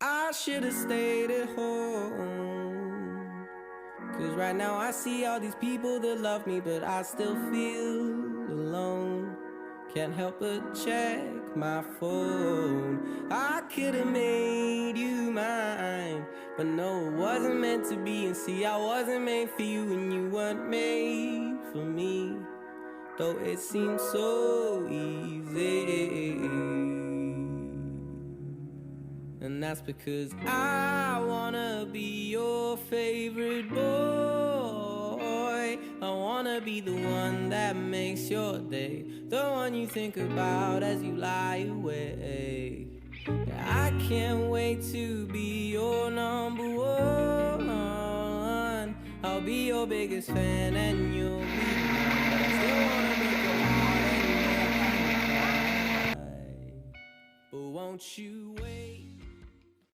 I should have stayed at home. 'Cause right now I see all these people that love me, but I still feel alone. Can't help but check my phone. I could have made you mine, but no, it wasn't meant to be. And see, I wasn't made for you, and you weren't made for me. Though it seems so easy. And that's because I wanna be your favorite boy. I wanna be the one that makes your day, the one you think about as you lie awake. Yeah, I can't wait to be your number one. I'll be your biggest fan and you'll be mine. But I still wanna break your heart and make you cry. But won't you wait?